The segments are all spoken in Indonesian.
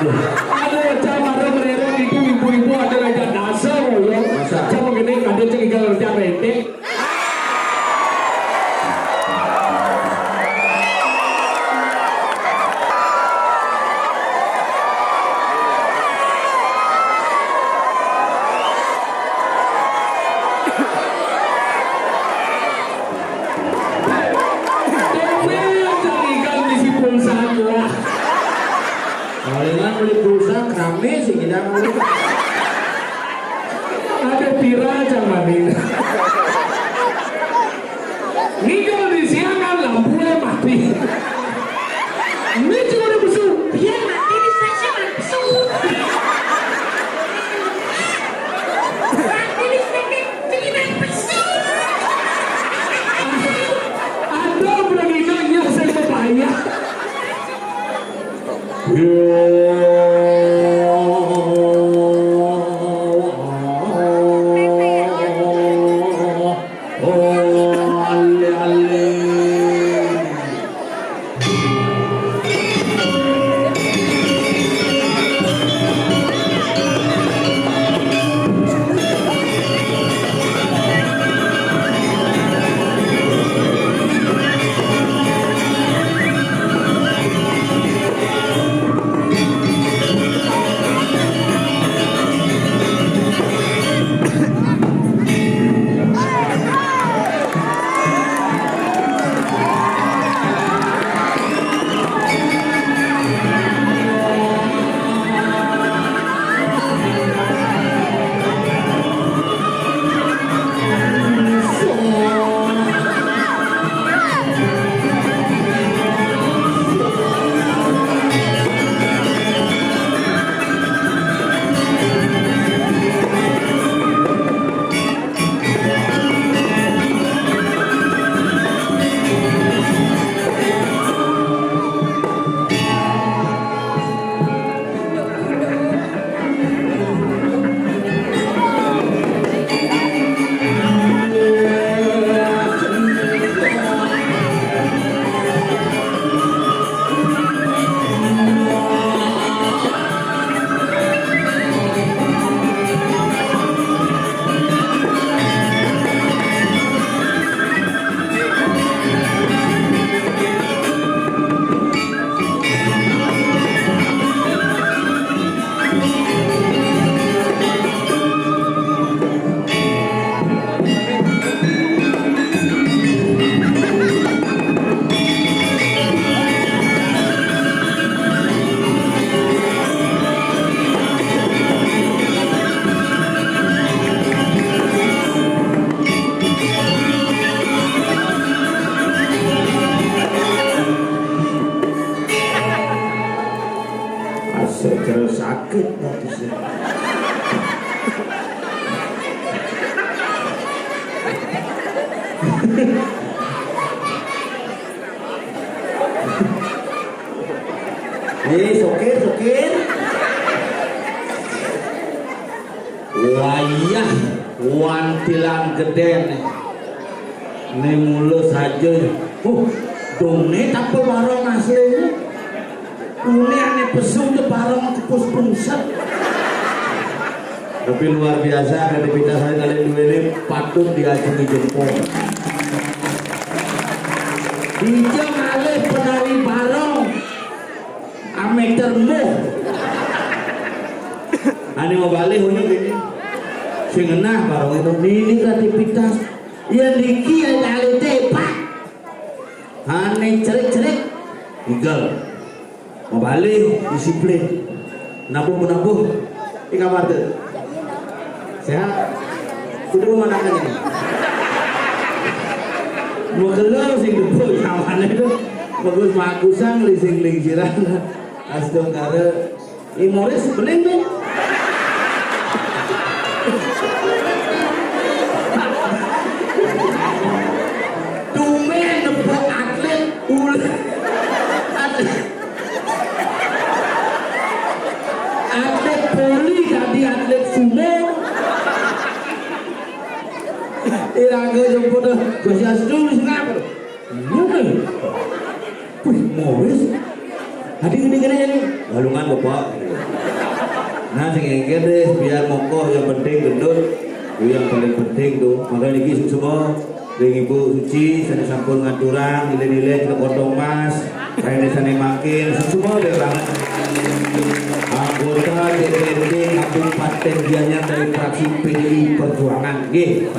Aduh, cara mereka itu ibu-ibu ada raja dasar ya. Cara gini kadang cenggal kerja rete. Palingan beli pulsa rame sih kita ngomong. Ada pira jangan ini. Ini kalau di siang kan lampunya mati. Ini cuma ada busuk. Dia mati di stasiun langsung. Mati di stasiun tidak besar. Ada bilang ini saya bayar. Secara sakit nanti sih. Sokir. Wayah wantilan gede nih. Nih mulus aja. Dong nih tapi barang aslinya. Ini aneh pesu tuh barang tepus pungsat. Tapi luar biasa kreativitas saya kalian dua ini patut diacungi jempol. Dijam alih penari barong ametermu. Ane mau balik hanya gini. Sengenah barong itu ini kreativitas. Ya diki ya alih tepak. Ane cerik-cerik tinggal. Mau balik disiplin. Nabuh. Ini kabar tuh. Sehat. Sudah mau makan ini. Mau keluar sing debut kawannya itu. Bagus makusang lising-lingsiran. Asdong kare. Imoris beling tuh. Tumen nebak atlet ulah. Atlet poli jadi atlet sumo. Irangga jemput Josias dulu ngapa? Iya. Wih, Morris. Hadi gini-gini jadi. Balungan bapak. Nah sing gede biar mongko yang penting gendut itu yang paling penting tuh. Makanya niki semua dengan Ibu Suci sana sampun ngaturang nilai-nilai ke potong mas kayak sana makin semua deh banget anggota DPRD Kabupaten Gianyar dari fraksi PDI Perjuangan gitu.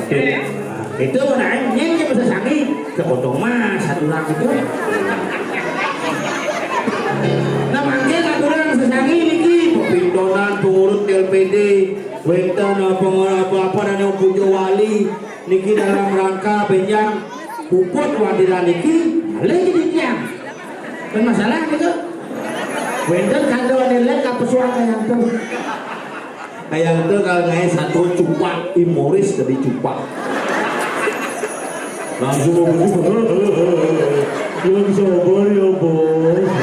Itu mana yang bisa sangi ke potong mas satu orang itu. Nah makin aturan sesangi niki pembintonan pengurus LPD Wenten apa dan yang punya wali niki dalam rangka benjang puput wadiran niki lagi dikiam dan masalah gitu Wenten kado wadiran kapesuan kayak itu kalau ngai satu cupak imoris dari cupak langsung yang sabar ya bos.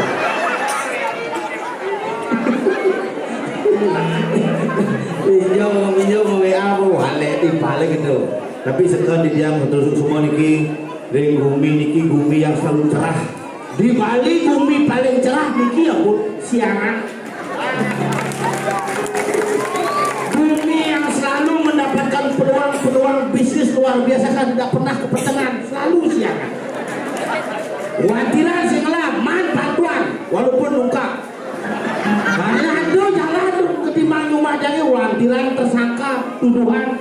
Minjau WA apa wale di balik gitu. Tapi sekarang di diam terus semua niki ring bumi yang selalu cerah. Di Bali bumi paling cerah niki ya Bu, siangan. Bumi yang selalu mendapatkan peluang bisnis luar biasa kan tidak pernah ke pertengahan, selalu siangan. Wadiran singlah manfaatuan walaupun nungkak. Lando jalan ketimbang nyumadangnya wadiran tersangka tuduhan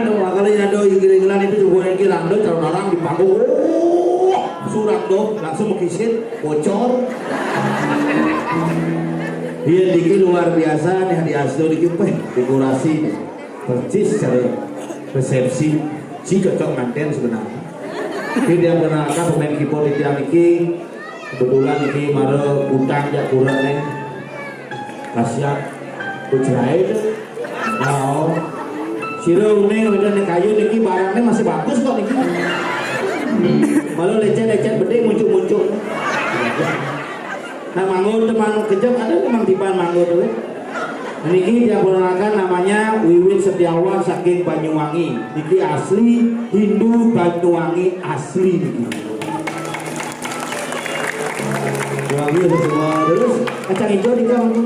tuh kali ada giling-gilingan itu juga yang lando calon orang di panggung surat doh langsung mengisin bocor. Dia dikit luar biasa nih di asli dikit dekorasi percis secara resepsi si cocok manten sebenarnya. Dia mengenalkan pemain keyboard di tiang iki kebetulan ini mara utang jak kurang nih kasihan kucrai mau siro ini udah nih kayu niki barangnya masih bagus kok niki malah lecet bede muncul nah mangut teman kejam ada memang tiban mangut tuh niki dia menggunakan namanya Wiwit Setiawan saking Banyuwangi niki asli Hindu Banyuwangi asli niki Wangi semua terus kacang hijau di kamu.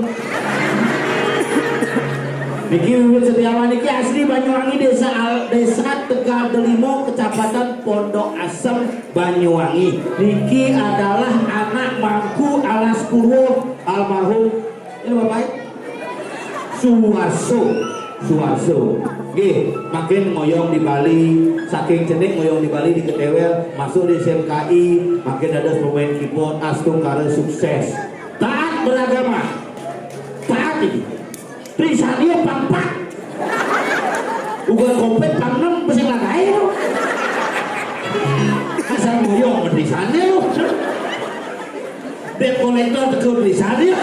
Niki Wiwit Setiawan niki asli Banyuwangi desa Tegal Delimo Kecamatan Pondok Asem Banyuwangi. Niki adalah anak mangku alas Purwo almarhum ini bapak Suwarso. Nggih, makin ngoyong di Bali, saking cenik ngoyong di Bali di Ketewel, masuk di SMKI, makin ada pemain keyboard astung kare sukses. Taat beragama. Taat ini. Trisadio pang-4. Uga kompet pang-6 pesing lagai lo. Asal ngoyong Trisadio lo. Debt collector tegur Trisadio.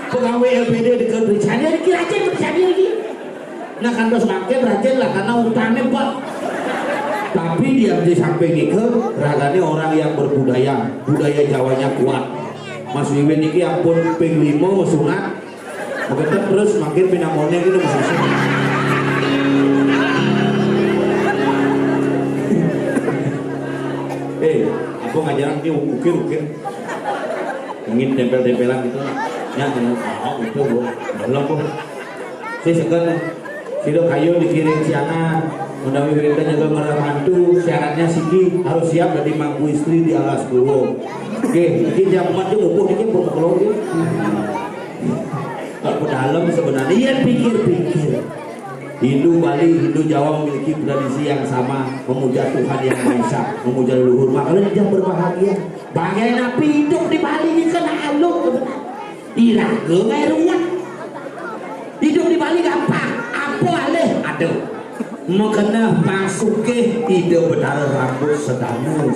Pegawai LPD dekat Trisadio dikira aja Trisadio lagi. Nah kan dos makin rajin lah karena utangnya pak. Tapi dia di samping itu raganya orang yang berbudaya, budaya Jawanya kuat. Mas Wiwin ini ampun ping 5 sunat, begitu terus makin pinamonnya gitu mas. Aku ngajaran dia ukir, ingin tempel-tempelan gitu. Ya, itu belum kok. Saya segan Sido kayu dikirim siangan, mendawi berita jaga merah mantu, syaratnya siki harus siap dari mangku istri di alas Purwo. Oke, mungkin yang umat itu ngumpul dikit berkelong gitu. Kalau dalam sebenarnya ya pikir-pikir. Hindu Bali, Hindu Jawa memiliki tradisi yang sama, memuja Tuhan yang Maha Esa, memuja leluhur. Makanya dia berbahagia. Bagai napi hidup di Bali ini kan halus sebenarnya. Diraga nggak ruwet. Hidup di Bali gampang. Boleh, aduh, makanya pasuke tidak berdarah rambut sedana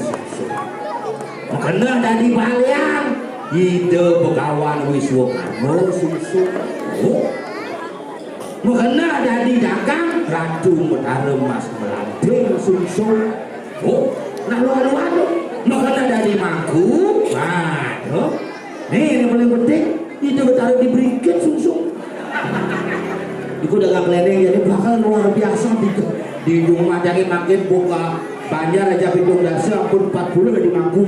makanya dari balian tidak begawan wiswakarma susu makanya dari dagang ratu berdarah mas melanting susu lalu makanya dari mangku waduh ini paling penting tidak berdarah diberikan susu itu dagang keliling jadi bakal luar biasa di rumah jadi makin buka banjar aja pintu dasa pun 40 di mangku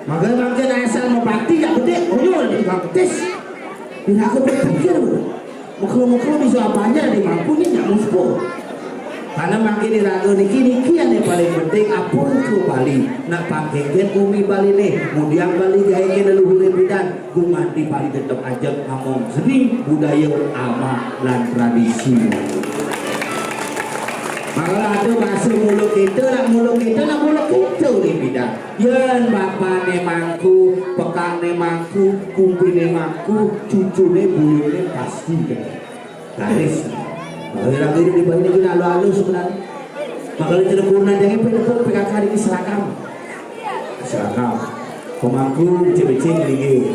makanya makin asal mau bakti ya gede uyul di baktis Bila aku berpikir, mukul bisa apa aja di mampunya nyamuk sepuluh. Karena makin diragu niki yang paling penting apa ke Bali. Nak pangkengken bumi Bali nih, kemudian Bali gaya ke leluhur bidan, guman di Bali tetap aja ngomong seni budaya ama dan tradisi. Maka ada bahasa mulut kita nak mulut kita di bidan. Yen bapa ne mangku, pekak ne mangku, kumpi ne mangku, cucu ne buyut ne pasti kan. Garis. Orang itu di Bali ini lalu sebenarnya. Makanya tidak pernah jangan pendapat PKK ini seragam. Pemangku cebecing lagi.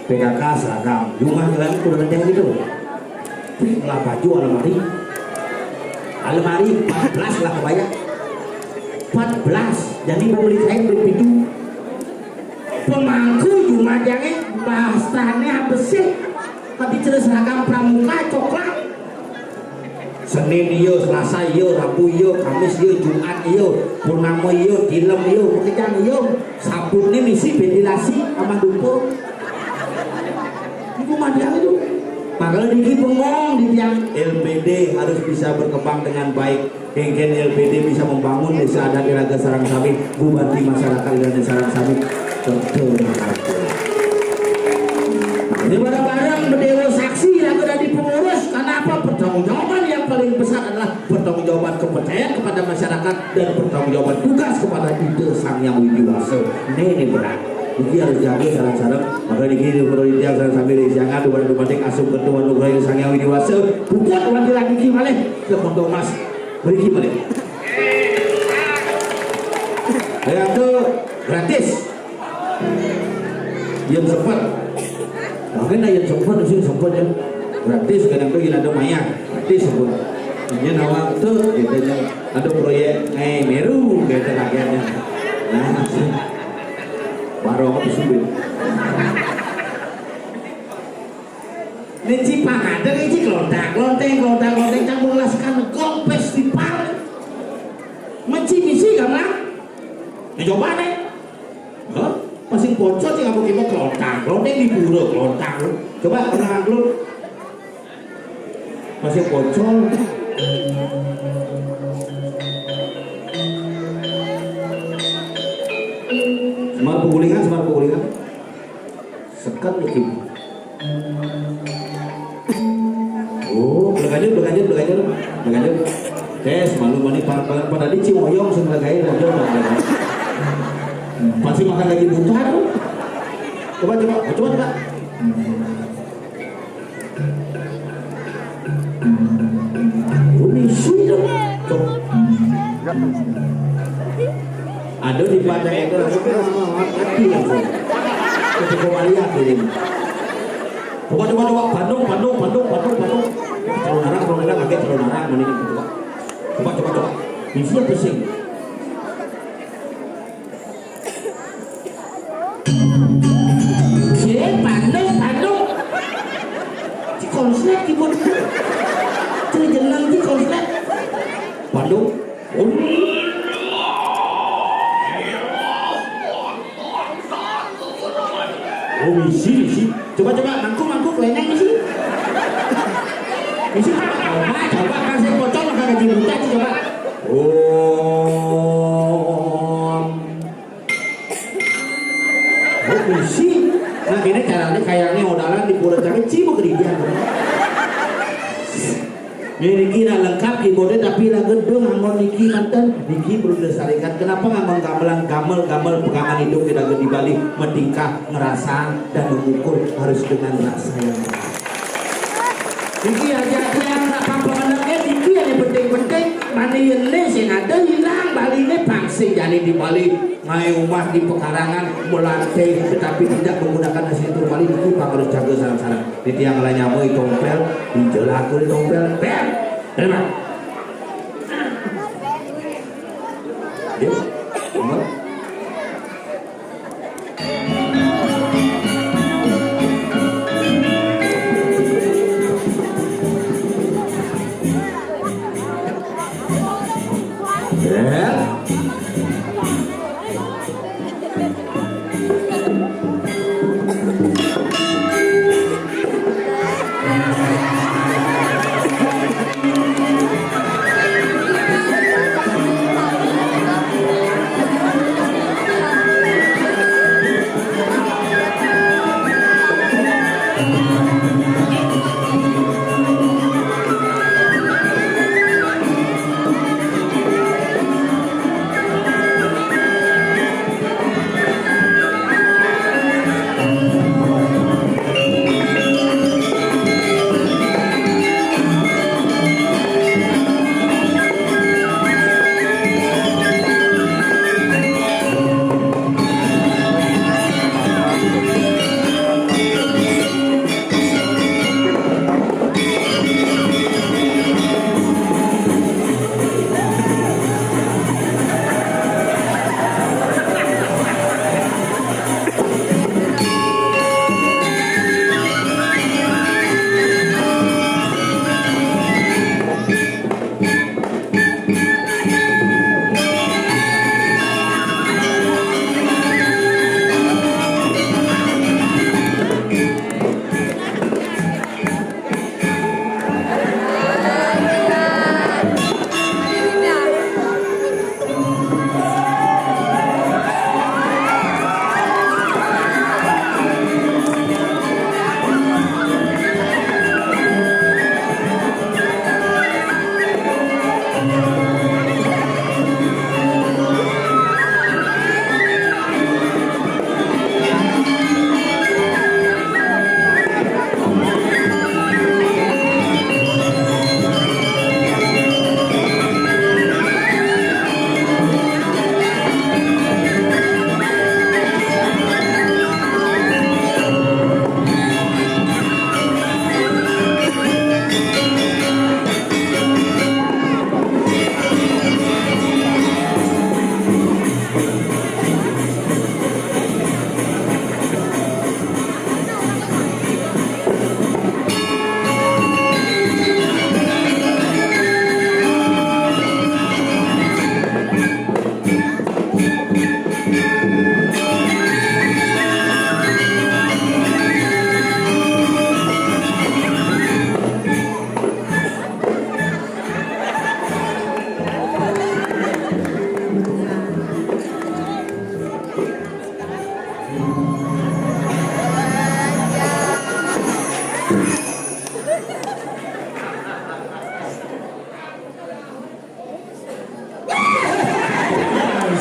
PKK seragam. Rumah jalan kurang jangan gitu. Lah baju almari 14 lah kebayang. 14 jadi mau beli kain begitu. Pemangku cuma jangan bahasannya apa sih? Tapi cerita seragam pramuka coklat. Senin iyo, Selasa iyo, Rabu iyo, Kamis iyo, Jumat iyo, Purnama iyo, Dilem iyo, Pekejang iyo, Sabtu ini misi ventilasi sama dupo. Itu madang itu. Makanya diki bengong di tiang LPD harus bisa berkembang dengan baik. Kengken LPD bisa membangun desa adat Iraga Sarangsami, Bupati masyarakat Iraga Sarangsami. Betul. Di barang-barang berdewa saksi yang ada di pengurus. Kenapa? Pertanggungjawaban yang paling besar adalah pertanggungjawaban kepercayaan kepada masyarakat dan pertanggungjawaban tugas kepada ide Sang Yang Widi Wasa. Ini berat. Ini harus jaga cara-cara. Maka ini perlu ditiang sambil disiangan dua batik asup ketua nugra Sang Yang Widi Wasa. Bukan wanti lagi gimana? Kepontong mas beri gimana? Yang itu gratis. Yang sempat. Mungkin ayat sempat sih sempat ya. Gratis kadang kadang ada mayat gratis pun ini nawang tuh gitu ada proyek Meru gitu rakyatnya nah baru aku sudah ini cipang ada ini lonteng campur laskan gong festival misi gamang ini coba nih masih bocor sih kamu kita lonteng di buruk lontang coba pernah lu masih bocor semar pugulingan sekat lagi oh berganjur malu mani pada di Cimoyong sebagai raja masih makan lagi buka coba ada di padang itu mati yang ketika Maria ini coba Bandung kalau narang pakai telur narang ini coba misi apa sih Bandung si konslet kibun ceri jenang si konslet Bandung oh misi coba mangkuk leneng misi coba kasih pocong makan gaji buta coba misi nah ini caranya kayaknya odalan di Pura Cari Cimo keridian Niki na lengkap keyboardnya tapi lah gedung anggon Niki mantan Niki perlu dilestarikan. Kenapa ngomong gamel pegangan hidup tidak di Bali menikah ngerasa dan mengukur harus dengan rasa yang Niki aja yang apa pengennya Niki yang penting mana yang sing ada hilang Bali ini bangsi jadi di Bali ngai rumah di pekarangan melantai tetapi tidak menggunakan hasil tur Bali Niki harus jaga sarang-sarang di tiang lainnya mau tompel dijelaku di tompel bam terima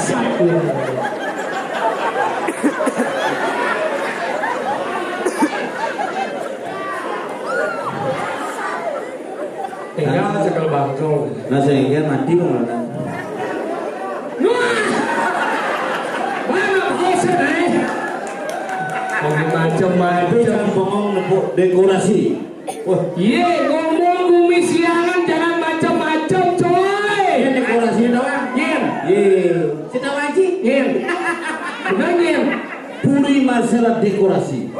Satu. Tinggal sekal bangkong. Nah sehingga mati kok malah. Wah, mana bosan macam-macam. Itu jangan bohong nepuk dekorasi. Wah, Ye, ngomong bumi siangan jangan macam-macam coy. ini dekorasi doang. Yen, Ye, kita wajib. yen, udah yen. Puri masalah dekorasi.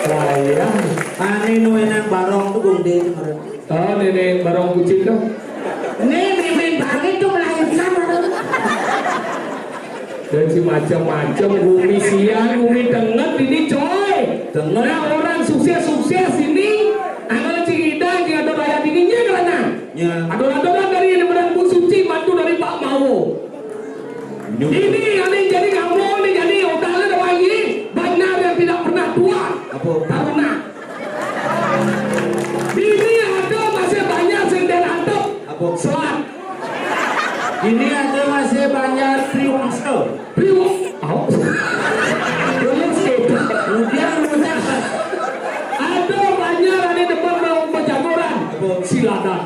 Saya, Ane nu enak barong tuh gede kemarin. oh nenek barong kucing tuh. Nih, mimin banget tuh melahirkan orang. Dan si macam-macam bumi siang, bumi dengar ini coy. Dengar. Nah orang sukses ini, anak Cikidang yang ada rakyat dinginnya karena. Ya. Adoran-adoran dari Nemeran Bu Suci, mantu dari Pak Mawo. Ini ada yang jadi kamu, ini jadi otaknya ada lagi. Benar yang tidak pernah tua. Apa? Karena ini ada masih banyak sendal antep. Apa? Selat. Ini ada masih banyak triwangsa. Priwok. Oh. Priwok sepeda. Kemudian mencatat. Ada banyak ada depan mau pejagoran. Siladan.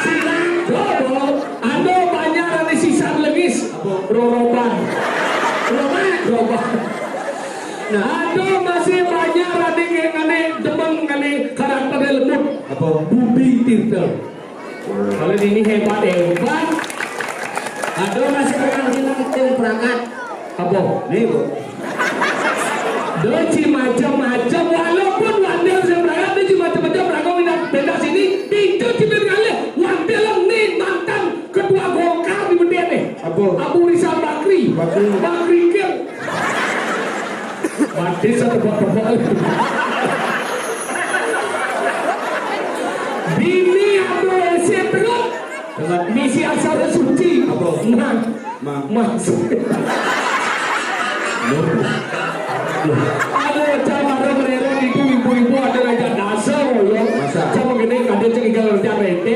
Siladan. Ada banyak ada sisa legis. Roroban. Roban. Nah, ada masih banyak ada yang aneh depan aneh karakter lembut. Apa? Bubing Tirta. Kalau ini hebat. Ada masih orang sini kecil perangkat. Apa? Nih bu. Doci macam-macam walaupun wandel seberangkat doci macam-macam beragam beda sini itu cibergale wandel nih mantan ketua Golkar di Benden nih. Apa? Abu Rizal Bakri. Bakri Kel. Mati satu bapak. Bini atau SMP dengan misi asal suci. Apa? Masuk. Ada cara mereka itu ibu-ibu ada raja dasar ya. Masa? Sama gini ada cengikal raja rete.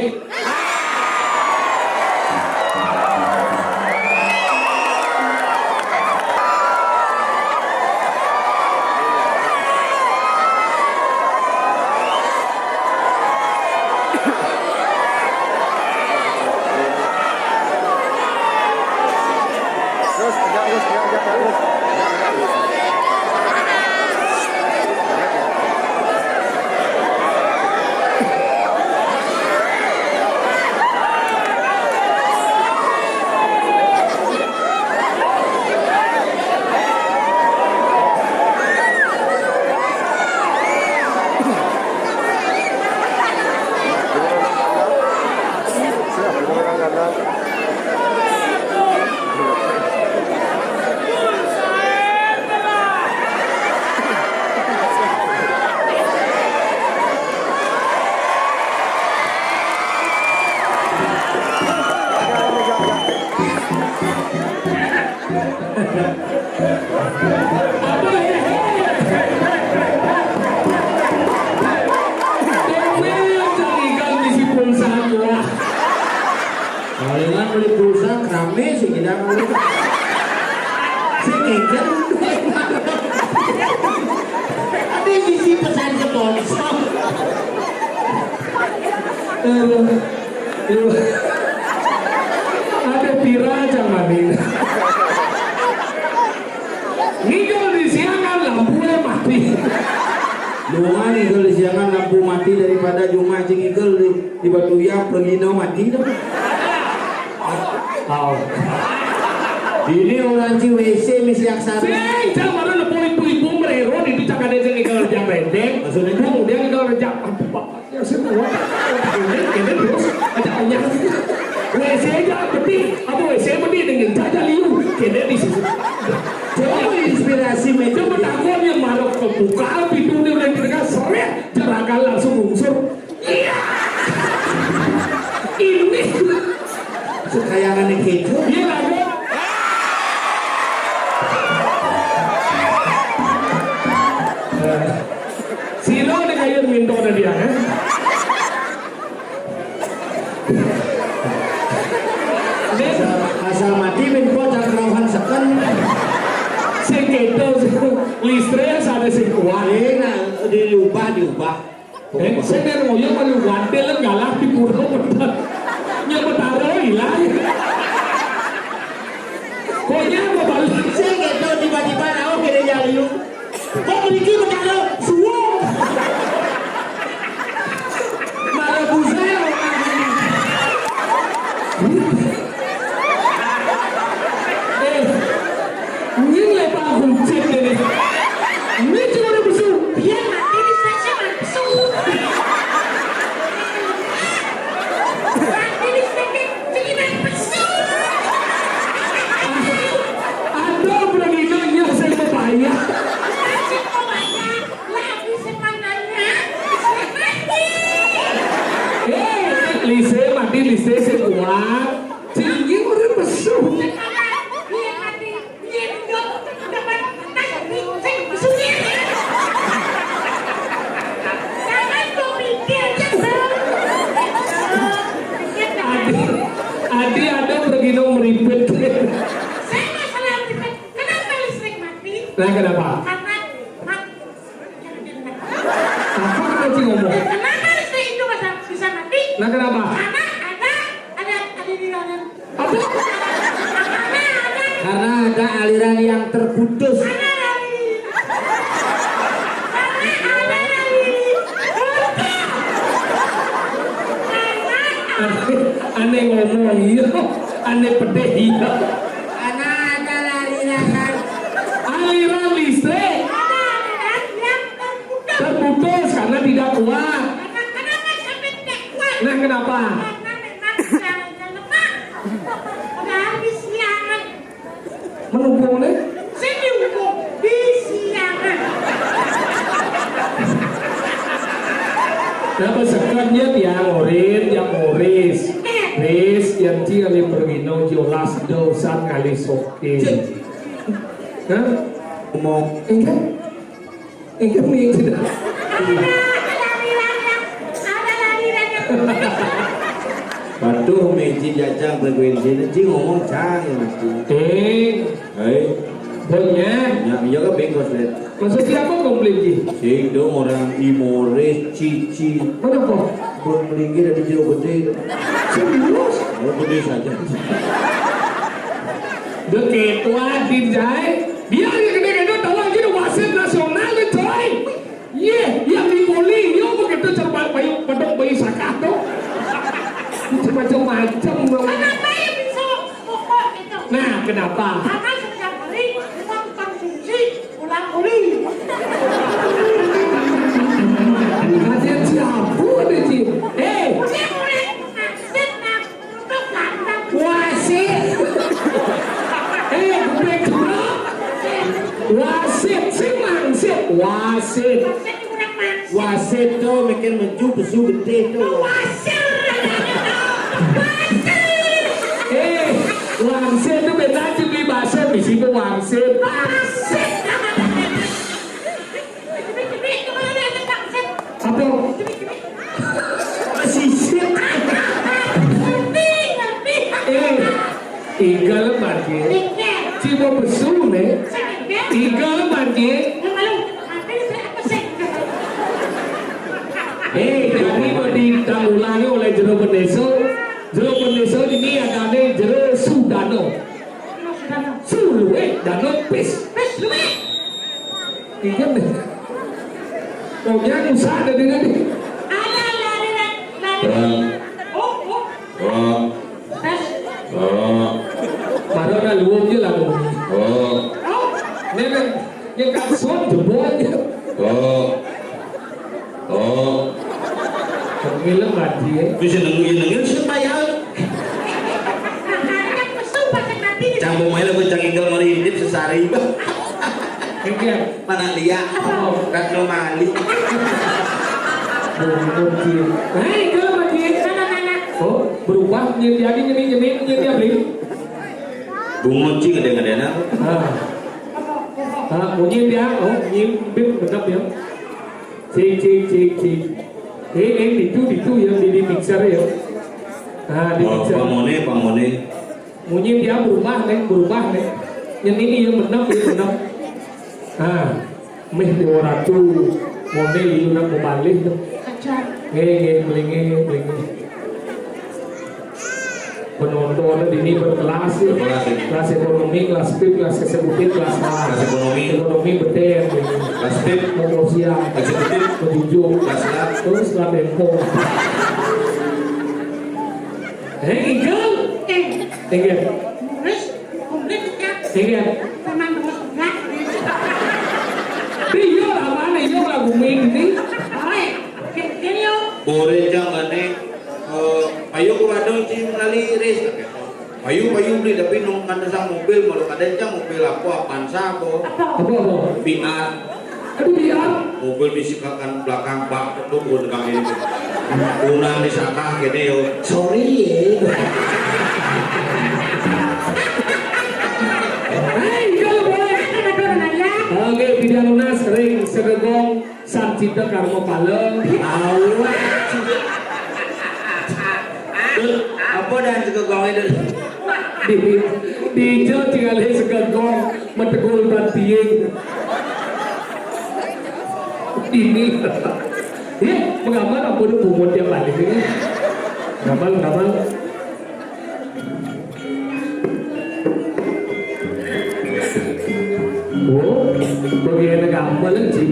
Palingan beli pulsa kerame sih kita kalau si kengkel ada isi pesan sponsor. Ada pira jangan ini kalau di siangan lampunya mati. Lumayan nih kalau siangan lampu mati daripada cuma cingigel di Batu Yang Pelino mati dong. Oh. Ini orang WC misi aksara. Sing jangan ada ibu-ibu merero di cakap dia sing kalau jam pendek. Maksudnya? Kemudian kalau jam apa? Ya semua. Ini terus ada banyak. WC aja peti, apa WC peti dengan jaja liu. Kene di situ. Coba inspirasi meja. Coba takut yang marah kebuka pintu dia udah kita seret jerakan langsung unsur. Iya. Ini Kayangan keju. iya lagi. listriknya sadar sing kuat. Nah, diubah. Saya ngoyo malu wante lah galak di pura betul. Nya betaro hilang. Koknya apa balik? Saya nggak tahu tiba-tiba aku kira jadi lu. Kok pergi betaro? Suwung. Malah busel. Ini lepas hujan ini. Ini cuma ada besu. Biar mati di stasiun langsung. Mati di stasiun jadi langsung. Ada berani nanya saya berbayar. Masih kau banyak lagi semangatnya. Mati lise sekuat. Tinggi orang besu. Biar mati, biar hidup dapat nanti saya besunya. Jangan kau pikir Adi ada pergi dong meribet. saya nggak salah listrik. Kenapa listrik mati? Nah kenapa? Karena Apa kita sih ngomong? kenapa listrik itu bisa mati? Nah kenapa? Karena ada di dalam. Apa? Karena ada aliran yang terputus. Aneh ngomong iya, aneh pedih iya. Karena ada aliran Aliran listrik yang terputus. terputus karena tidak kuat. Kenapa sampai tidak kuat? Nah kenapa? Karena memang jalannya lemah. Udah habis siangan. Menumpung nih? Saya dihukum di siangan. Nah pesekannya yang Moris. Ris yang dia kali bergino jelas dosan kali sokin. Hah? Ngomong. Enggak nih tidak. Ada aliran yang Batuh meji jajang frekuensi nanti ngomong cang ya mesti. Hei, Bolnya. ya iya kan bengkos lihat. Maksud siapa komplain Ji? Sing dong orang Imores Cici. Kenapa? Belum melingkir dari jauh gede. Serius? Oh gede saja. Deket watin jai. Biar yang gede-gede tahu aja wasit nasional nih coy. Yang di poli, yo begitu cerbat bayi pedok bayi sakit tuh. Macam-macam dong. Kenapa ya bisa pokok itu? Nah, kenapa? Karena sejak beli uang konsumsi ulang beli. Kalian siapa deh Ji? Dia mulai nasib untuk kandang. Wasit. Gue kerap. Wasit, sing mangsit. Wasit. Saya kurang masuk. Wasit tuh makin maju besu gede tuh. Wasir. Wangsit itu beda aja beli bakso di situ wangsit. Wasir. Cumi-cumi kemana dia tentang sip? Apa? Cumi-cumi. Masih sip. Ngerti. Tiga lembar Ji. Tiket. Cuma besu nih. Tiket. Tiga lembar Ji. Yang malu. Nanti saya apa sih? Jadi mau ditanggulangi oleh Jero Pendeso. Jero Pendeso ini ada Jero Sudano. Sulu Dano Pis. Iya nih. Pokoknya usaha ada dengan nih. Ada lari. Oh. Tes. Baru ada luar je lah. Oh. Nenek yang kapson jebol aja. Pemilang mati ya. Bisa nengin siapa ya? Makanya pesu pakai mati. Cambung main aku canginggal merintip sesari bah. Kengkeng. Mana lihat? Ratno mali. Mungkin. Hei, kalau mati. Oh, berubah jadi nyeni beli. Bungoci ngeden-ngedena. Bunyi dia, biết betul ya. Cik. Itu yang di mixer ya. Di mixer. Pamone. Bunyi dia berubah nih. Yang ini yang benar. meh di oratu model yun ang bumalik. Ajar. Blingi. Penonton di ini berkelas ya. Kelas ekonomi, kelas PIP, kelas eksekutif, kelas A. Kelas ekonomi beter, kelas PIP, sosial, eksekutif, petunjuk, kelas A, terus kelas Dempo. Ingel. Murid, murid ya. Teman terus berat. Dia lah mana dia lagu ini? Oi, kini yo. boleh jangan payu ko adong si melalui race payu beli tapi nung kada sa mobil malu kada jang mobil apa Avanza ko Apa? biar Aduh dia. mobil disikakan belakang bak itu pun kami ini unang disakah gini yo sorry ya Oke, Pidanuna sering segegong sarjita karma pala. apa dan juga gawai dulu Di Jawa tinggal segegong metegul bantiing. Ini. Ya, menggambar apa itu bumut yang balik ini? Gambar. Oh, bagian gambar sih.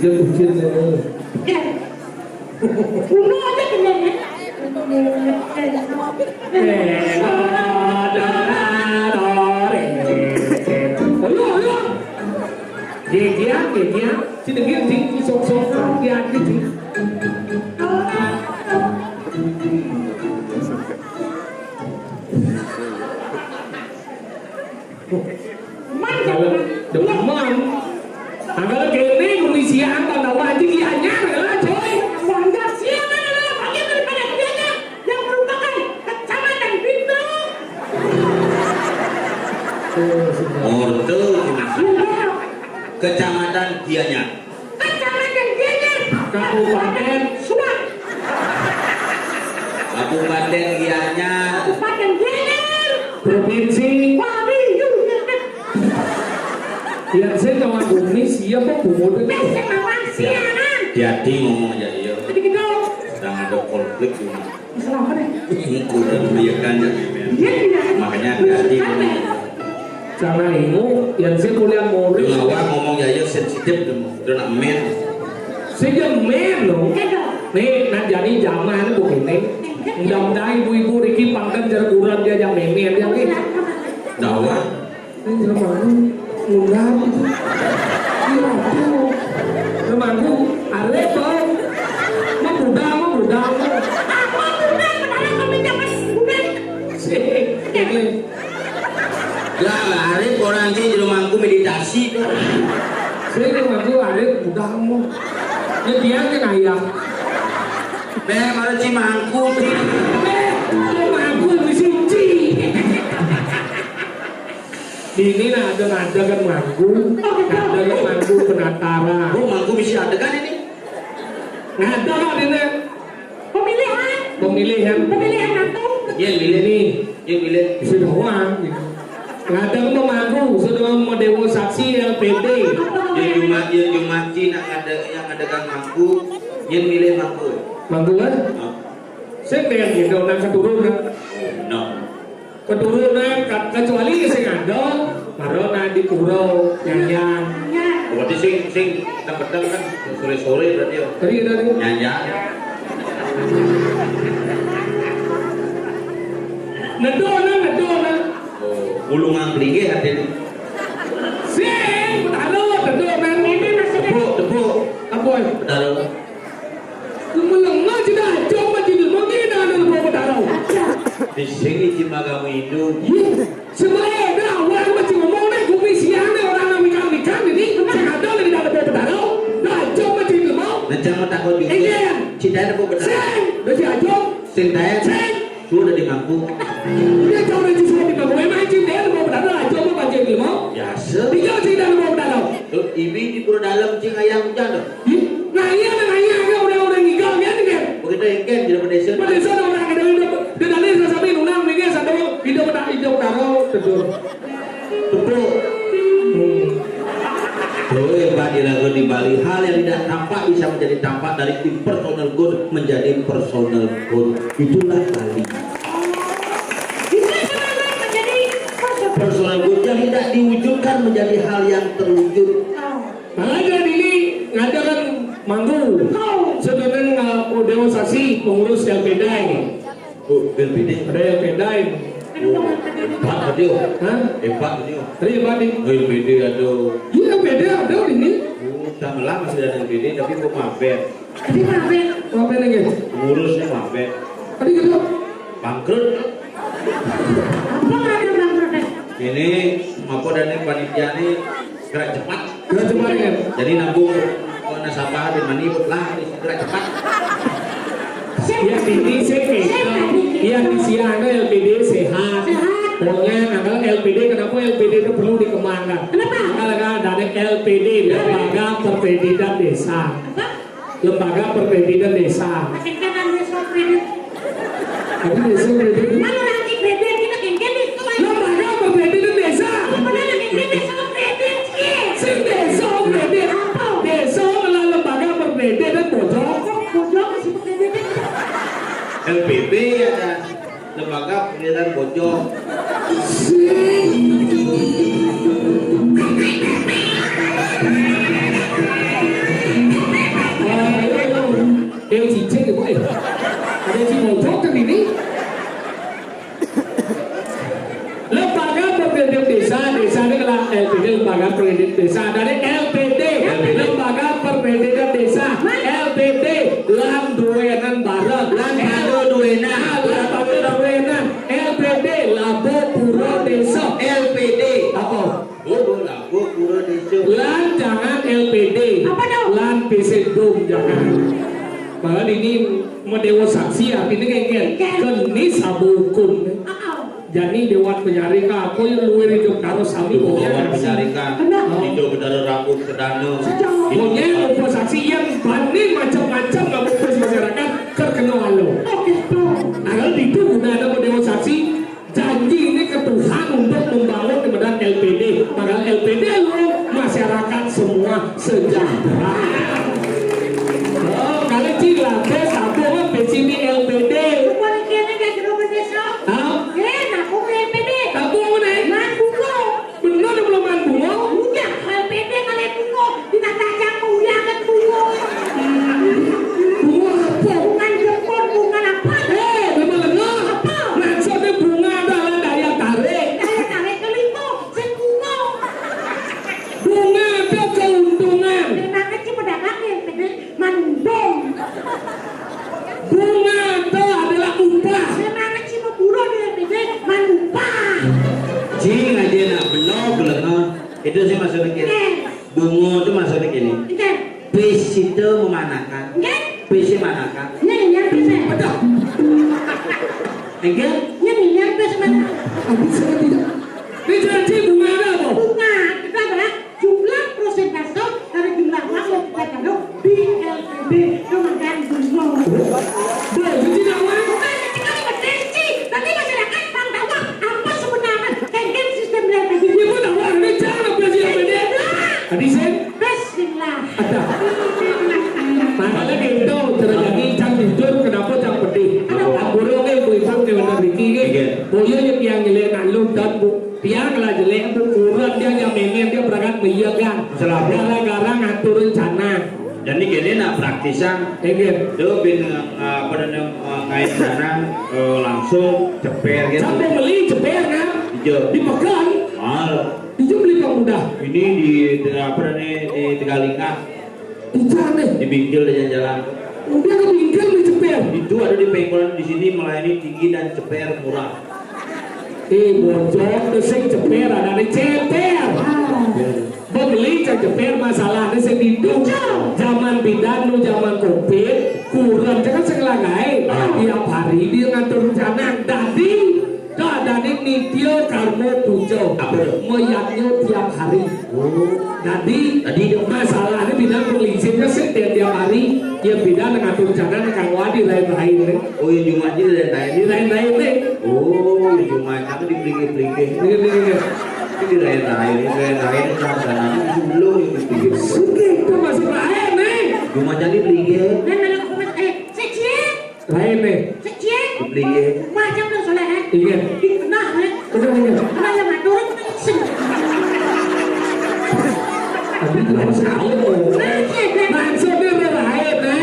Kecil Uno aja kenyangnya. Dia, si dengar tinggi sok-sok perhatian gitu. Demen, agak kene kondisian tanda wajib dianya lah coy. Warga siapa adalah bagian daripada dianya yang merupakan kecamatan Bintang. ordo kecamatan Gianyar Kecamatan Gianyar. Kabupaten Subang. Kabupaten Gianyar Kabupaten Gianyar. Provinsi Waduh. yang saya kawan bumi siapa bumut itu? Besok kawan siangan. jadi ngomong aja iya Jadi gitu. sedang ada konflik ini Selamat deh. ikut dan membiarkan Dia tidak. makanya jadi Cara ingu yang saya kuliah murid. Ngawa ngomong ya sensitif dong. Udah nak men. Saya men loh. Kado. Nih, nah jadi zaman begini. Mudah-mudahan ibu-ibu Riki pangkat jarak dia yang memen yang ini. Dawa. Ini zaman ngurang. Iya tuh. Temanku, arep bang. Mau muda. Aku udah padahal kami zaman udah. Ini. Lah, Arif orang sih di rumahku meditasi kok. Saya temanku arep muda mau. Ini dia kan ayah. Kalau cimangku tuh. Temanku misuci. Ini ada kan mangku, ada kan mangku penatara. Rumahku bisa ada kan ini? Ada kan ini Pemilihan pemilihan antum. Yang pilih ini yang pilih. sudah uang. Ada kan mangku sudah mau dewo saksi LPD. Yang Jumat nak ada yang ada kan mangku, yang pilih mangku. Mangku kan? Saya pengen gitu nang keturunan. No. Keturunan kecuali saya ada, karena di pura nyanyian. Berarti sing petang kan sore-sore berarti ya. Tadi Nyanyi. Nedona. Oh, ulung angklinge hati ini. Sing, nedona. Tepuk. Apa? Betul. Melengah tidak, coba tidak mungkin ada lebih berdarah. Di sini cuma kamu hidup. Sebenarnya dah orang macam ngomong nih, kopi siang nih orang nak ikan ini, saya ada lagi dah lebih berdarah. Dah coba tidak mau. Dan jangan takut juga. Iya. Cinta ada benar. Sing, dah siapa? Sing daya. Sudah di mangku. Dia tahu dah justru di bawah. Memang cinta ada lebih berdarah. Coba baca tidak mau. Ya Dia cinta lebih berdarah. Tuh, ibi di pura dalam cing ayam hujan dong. Naya orang ngigau kan kan. Begitu yang kan di depan desa. Pada sana orang ada di dalam desa sampai nunang nih guys, ada hidup taruh tedur. Tepuk. Tuh, hebat diragu di Bali. Hal yang tidak tampak bisa menjadi tampak dari impersonal good menjadi personal good. Itulah Bali. Personal good yang tidak diwujudkan menjadi hal yang terwujud. Ada ini ngadakan manggu. Sebenarnya dewa saksi pengurus LPD. Oh, berbeda. Ada LPD. Hebat dia. Hah? Hebat dia. Tadi apa nih? Oh, LPD aduh. Iya LPD ada ini. Sama lama masih ada LPD tapi kok mabet. Apa nih guys? Ngurusnya mabet. Tadi gitu. Bangkrut. Ini mako dan ini panitia ini gerak cepat. Gak cuma kan? Jadi nabung nasabah di mani lah gerak cepat. Ya ini ya di siang LPD sehat. Pokoknya kalau LPD kenapa LPD itu perlu dikembangkan? Karena dari LPD Lembaga Perpedidan Desa. Lembaga Perpedidan Desa. Tapi desa kredit. Lembaga Perpedidan Desa. Sing desa kredit. Desa adalah lembaga perpedidan bojong. LPB ada lembaga pendidikan bojong. Đều chỉ trên cái bụi. Ada si bojong kan ini. Lembaga Perpedidan Desa ini adalah LPD Lembaga Perpedidan Desa. Dari LPD Lembaga Perpedidan Desa. LPD Lan Duwenan Bareng. Lan Duwenan. LPD Labo Puro Desa. LPD Apa? Labo Puro Desa. Lan jangan LPD. Apa dong? Lan Pesendum jangan. Bahkan ini mendewa saksi artinya kayak kenis abu hukum. Jadi dewan penyarika aku yang luar hidup karo sami pokoknya Mencarikan hidup benar rambut sedano. pokoknya lupa saksi yang banding macam-macam nggak mau masyarakat terkena lo. Agar itu udah ada dewan saksi janji ini ke Tuhan untuk membangun kemudian LPD. Maka LPD lo masyarakat semua sejahtera. Oh, kalian cila tes apa kan PCD LPD. Bener Itu sih maksudnya gini. Bungo itu maksudnya gini. Bis itu memanakan. Bis manakan. Betul. Enggak? Bisa tidak? Dijanji bunga apa? Bunga itu adalah jumlah persentase dari jumlah uang yang kita taruh di LPB Kementerian Bunga. Boleh tidak uang? Bukan ketika bertensi, nanti masyarakat bang tahu apa sebenarnya kajian sistem LPB. Dia pun tahu ini jangan presiden beda. Tadi saya Bismillah. ada. Makanya gitu terjadi cang tidur kenapa cang pedih? Burung ke buisan ke benar Ricky ke. Boyo yang jelek nalung dan bu. Tiang lah jelek bu kurang dia yang mengen dia berangkat meyagan. Gara-gara ngatur rencana. Jadi gini nak praktisan. Enggak. Itu bin kait dana langsung ceper gitu. Sampai beli jeper kan? Hijau. Dipegang. Mal. Hijau beli pemuda. Ini di Tegalingka. Di sana. Di Bingkil di jalan. Dia ke bingkai beli jeper. Itu ada di pengkolan di sini melayani tinggi dan ceper murah. Bocor sing jeper ada di ceper. Beli jeper masalahnya sing hidup. Zaman pidanu, zaman covid, kurang jangan sengagai. Tiap hari dia ngatur rencana. Tadi Dani nitio karmo pujo. Meyaknya tiap hari. Tadi masalahnya bidang penglisinnya setiap hari. Dia bidang ngatur rencana kang wadi lain-lain. Oh iya Jumatnya Di lain-lain nih. Oh iya Jumatnya itu dipelike-pelike. Ini di lain-lain itu sana dulu yang dipelike. Itu masih lain nih. Jumatnya dipelike. Sekjen. Lain nih. Sekjen. Dipelike. Macam tu soalan. Iya. Dikenal kan? Betul iya. Kenal yang ngatur. Tapi lama sekali. Maksudnya lain nih.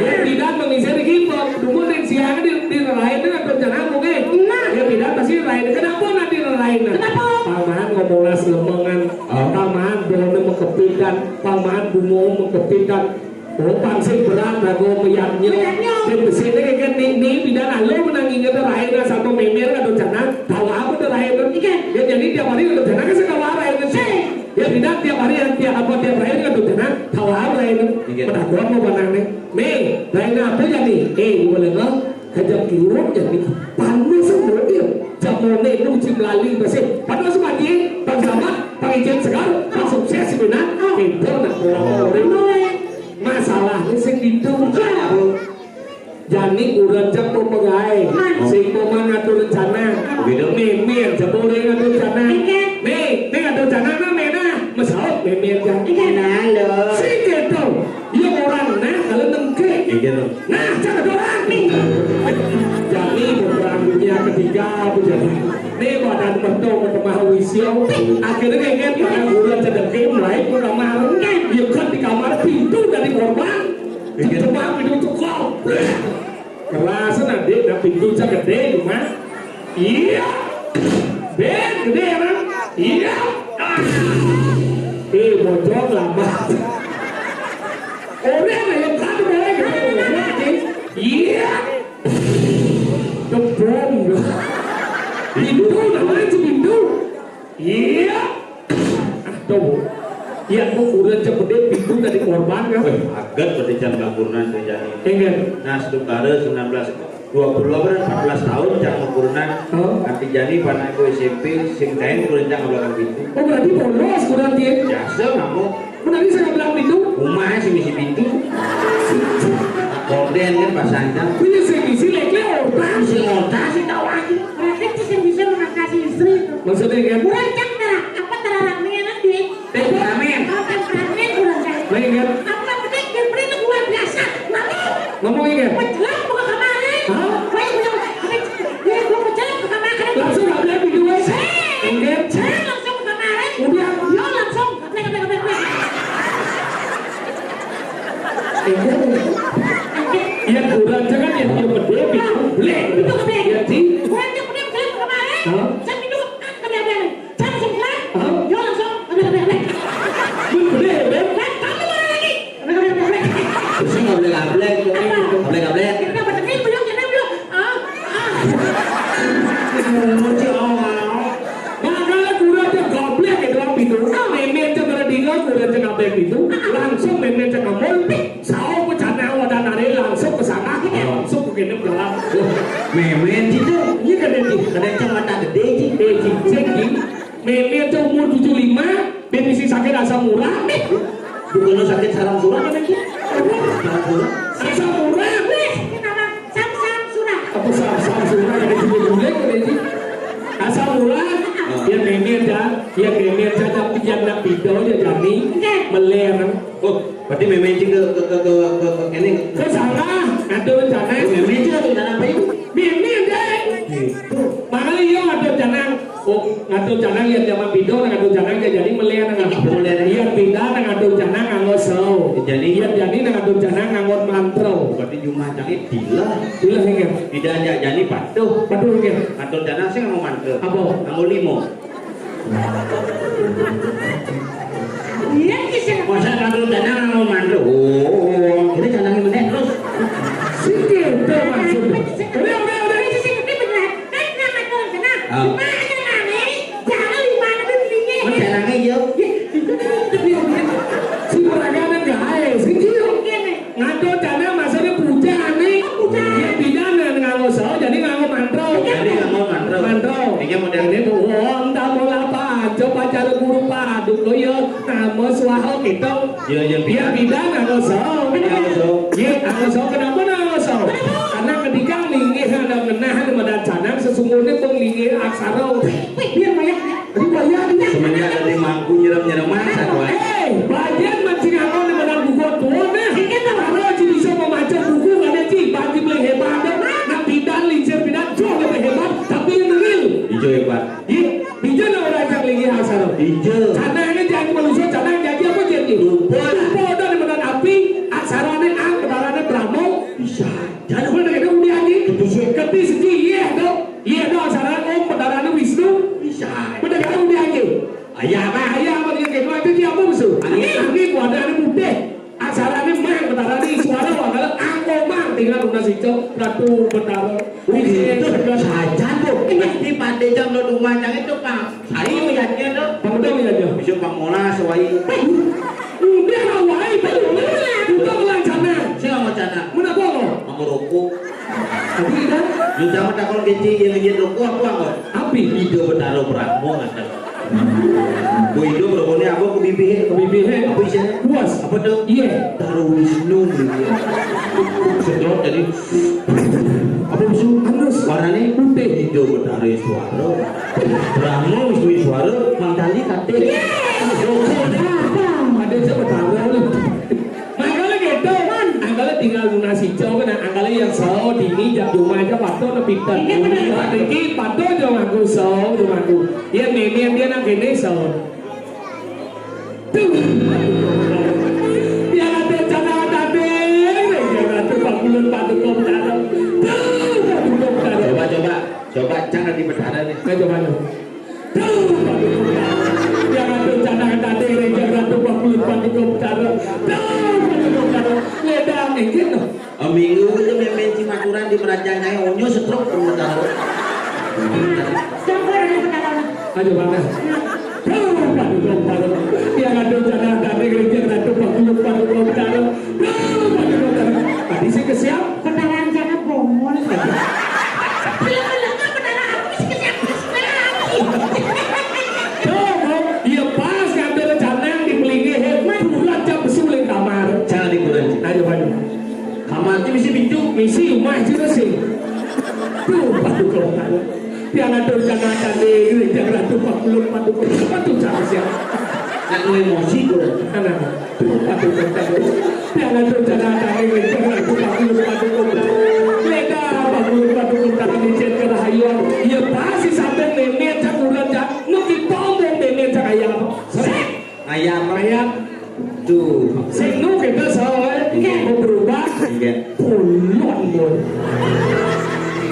Dia tidak mengisi lagi. Dulu yang siang di lain dengan rencana mungkin. Dia tidak pasti lain. Kenapa nanti lain? Kenapa? Paman ngomolas lemongan. Paman bono mengkepikan. Paman bungo mengkepikan. Oh pangsing berat lagu meyaknya. Dan besarnya kan ini bidang lo menanginya terakhir sama memer kan rencana. Tahu apa terakhir kan? Ya jadi tiap hari rencana kan sekarang lain kan sih. Ya tidak tiap hari tiap hari kan rencana. Tahu apa lain kan? Pada gua mau panangnya. Mei lain apa jadi? Boleh nggak? Kajak kiurut jadi panas semua dia. Jamone nuci melalui bersih. Panas semua dia. Bang Zaman, Bang Ijen Segar, Bang Sukses sebenarnya. Itu nak orang. Masalahnya sing hidup jani urang jam pemagai sing pemain ngatur rencana memir jebule ngatur rencana ngatur rencana na mena masalah memir jangan sing gitu ya orang nah kalau nengke nah jangan orang jani perang dunia ketiga jadi ini badan mentok bertemah wisio akhirnya kayak pada urang cedek mulai kurang malu ya kan di kamar pintu dari korban cuma pintu tukau kerasa nanti ada pintu gede cuma iya ben gede kan iya bocor lambat orang yang kan boleh iya kebom pintu namanya pintu iya tuh iya mau udah cepet pintu dari korban kan Agak pada jam laporan terjadi. enggak Nah, sementara 14 tahun jam laporan nanti jadi pada aku SMP sing kain kurencang belakang pintu. oh berarti bolos kurang dia Biasa kamu nanti saya bilang pintu rumah sih misi pintu. Korden kan pasangnya. punya segisi lekle orang Si otak sih tahu lagi. Berarti itu yang bisa mengatasi istri itu. maksudnya kan Kurang cakap apa terlarangnya nanti? Temperamen. Kalau temperamen kurang cakap. lain kan Apa penting temperamen itu luar biasa. Lalu ngomong ingat menjelang buka kamar. Hah? Baik punya dia gua menjelang buka kamar. langsung gak bilang pintu aja enggak Saya langsung buka kamar. udah Yo langsung. yang kurang jangan yang dia gede pintu blek Itu gede. ya sih Kurang dia punya buka kamar. Hah? Saya pintu kamar. Saya langsung pulang. Hah? Yo langsung. Mun gede beb Kamu mana lagi? Terus nggak boleh gablek, gablek. Kita bertekin belum jangan belum. Mau sih awal. makanya kurang dia goblek itu pintu udah cakap begitu, langsung memen cakap molpik. Sao ke sana wadah nari langsung ke sana, langsung ke kene belakang. Memen itu. Ini kan ini, Kadang mata gede sih. Cengking, memen tuh umur 75, benisi sakit asam urat. Bukan lo sakit sarang surat kan lagi? Sarang surat. Asam urat. Kenapa? Sam surat. Apa asam urat ada juga julek kan ini? Asam urat. Dia memen dah, dia memen saja yang nak video dia jadi meler. Oh, berarti memen sih ke ini. Ke sana, ada rencana. Memen itu atau jalan apa itu? Memen deh. Makanya dia ada janang. Oh, ngatur janang yang zaman video, ngatur janang dia jadi meler ngatur. Dia pindah ngatur janang nganggo show. Jadi Dia jadi ngatur janang nganggo mantro. berarti cuma cari dila. Gila hingga. Tidak ada jadi patuh. Betul hingga. Atau dana sih nggak mau mantel. Apa? Nggak mau limo. Iya kisah. Masa kalau dana nggak mau mantel. Oh, ini jangan menek terus. Sikit tu maksudnya. Udah. Mas jangannya jauh. Si peraganan guys, sikit. Ngatur janang maksudnya puja nih. Dia pindah nganggo show, jadi nganggo mantro. Jadi nggak mau mantel. Mantro. Ini model Ini tuh, tak mau apa, coba cara guru paduk lo ya, nama suaho gitu. Ya Dia pindah nganggo show. Iya, nganggo show. Kenapa nganggo show? Karena ketika linggih ada menahan pada canang, sesungguhnya penglingih aksara. Biar banyak. Jadi bayar dia. Semenjak dari mangku nyiram masa tuh. Bagian mancing aku di mana buku tuh nah. Kalau Ci bisa membaca buku ada Ci, bagi beli hebat. Nak pindah lincir pindah, jual lebih hebat, tapi yang real. Hijau hebat. Iya, hijau nak orang yang linggih aksara. Hijau. Canangnya jadi manusia, canang jadi apa jadi? Lupa dari medan api, aksaranya ang, kedarannya bramo. Bisa. Jangan lupa dengan udah lagi. Keti segi, iya dong. Iya dong, aksaranya om, kedarannya Wisnu. Bisa. Benar kan udah lagi. Ayah apa dia kayak macam dia apa musuh? Angin wadah ini putih. Aksaranya mang, kedarannya suara wakala angko mang. Tinggal lunas hijau, ratu betara. Itu saja tuh. Nanti pada jam lo rumah jangan itu pak. Saya melihatnya tuh. Pangdam ya aja. Bisa Bang Mola sewai. Udah awai betul. Kita melancarnya. Saya nggak mau cana. Mana gua lo? Mau rokok. Tapi kan Juga mau takut kecil yang ngejit rokok apa nggak? api. Ide bertaruh berapa nggak? Bu Indo berpokoknya aku ke bibi. Kebibihe Apa isinya? puas. Apa tuh? Iya. Taruh Wisnu gitu. Sedot jadi. Apa Wisnu? Anus. Warnanya putih. Ide bertaruh suara. Brahmo Wisnu suara. Mandali kate. Ada siapa tahu nih. Makanya gitu kan. Angkala tinggal lunas hijau kan. Angkala yang sao dini jam rumah aja pato na pintar. Iki pato dong aku sao dong aku. Dia memian dia nak kene sao. Tuh. Dia ada cara tadi. Dia ada pakulun pato kom taro. Tuh. Coba jangan di berdarah nih. Ayo coba nih. Yang ada cadangan tadi yang ratu pakulun pato kom taro. Ledang gitu. Minggu itu memen si maturan di peranjangnya onyo setruk berdarah. Sampai ada perkataan. Ayo mana? Yang ada cadangan tadi yang ratu pakulun pato kom taro. Tadi sih kesiap. Perkataan jangan bomol. Dia pas ngambil canang di pelingih bulan jam besuling kamar. Jangan dikurangi. Ayo. Kamar itu misi pintu. Misi rumah juga sih. Tuh, patu kalau tahu. Yang ada jangan tadi yang ratu pakulun patu cara siap. Nak emosi kurang. Anak, tuh patu kalau tahu. Yang ada jangan tadi yang ratu pakulun patu. Leda pakulun patu di jet kerahayuan. Ya pasti sampai nenek cakuran cak. Mungkin tombong nenek cak ayam. Seret. Ayam. Ayam. Tuh. Sing nu kita salah mau berubah. Iya. Pulon boy.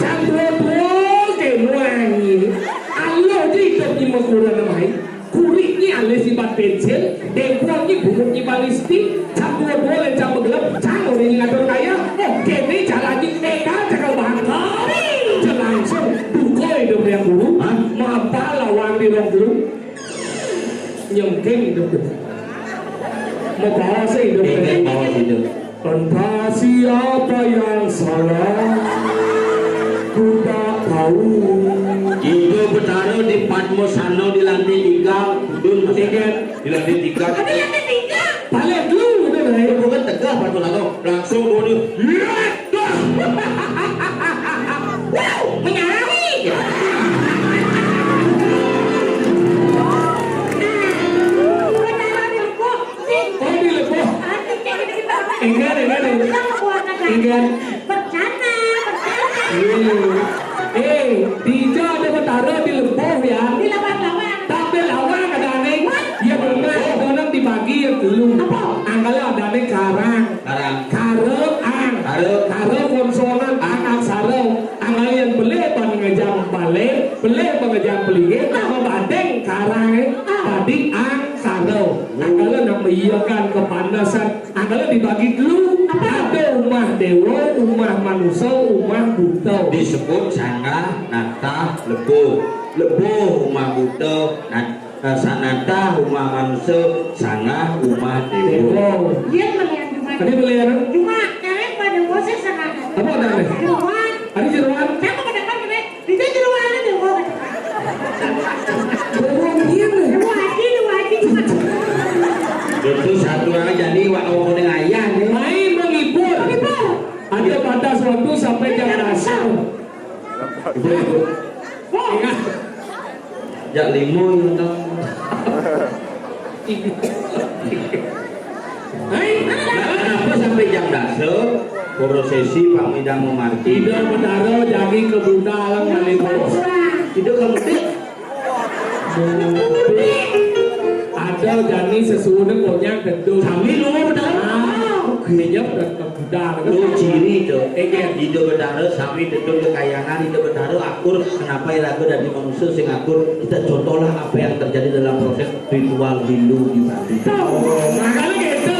Campur ke wangi. Alo di topi makuran namai. Kulitnya ale sifat pensil. Dekuangnya bubuknya balistik. Campur boleh campur gelap. Campur ini ngatur kaya. Oke nih caranya. Cakal bangkau. Langsung buka hidup yang dulu. Mapa lawang di rong dulu. Nyengking hidup dulu. mau bawa sih hidup Ingat bawa situ. entah siapa yang salah ku tak tahu. Ido Betara di Padmosano di lantai 3, Kudun masih ingat di lantai 3. Ada yang ketiga. Balik dulu udah deh. Bukan tegak Padmosano, langsung dia. Wow, menyalahi. Oh di lepo. Ingat. Bencana. Tiga ada Betara di Leboh ya. Di lawan-lawan. Tapi lawan ada aneh. Ya benar, orang dibagi yang dulu. Angkala ada aneh karang. Sekarang Karep ang. Karep konsonan ang aksara. Angkalian beli pengejam balik, beli pengejam pelinggit, nama badeng karang. Tadi ang karep. Angkala nak mengiyakan kepanasan. Angkala dibagi dulu. Ada umah dewa, umah manusia, umah buta. disebut Sangga Nata Lebo. Lebo Umah Buta, Sanata Umah Manusia, Sangga Umah Dewa. Dewa. Dia melihat cuma. Tadi beli apa? Cuma kalian pada proses sangat. Apa ada nih? Jeruan. Ada jeruan? Saya mau ke depan kan? Itu jeruan ada dewa. Jeruan gini. Dua haji cuma. Itu satu orang jadi waktu ayah nih. Main menghibur. Ada batas waktu sampai jam dasar. Ingat. Jak limo yang tahu. Hai. Kenapa sampai jam dasar? Prosesi Pak Midang Memarti. Tidak Betara jadi ke Bunda Alang Malibos. Itu kamu tik. Ada jadi sesuatu konyak tentu. Kami lu benar. Kayaknya udah ke Bunda. Lu ciri itu. Hidup Betara sami tentu kekayangan hidup Betara akur. Kenapa ya lagu dari manusia sing akur? Kita contohlah apa yang terjadi dalam proses ritual Hindu di Bali. Makanya gitu.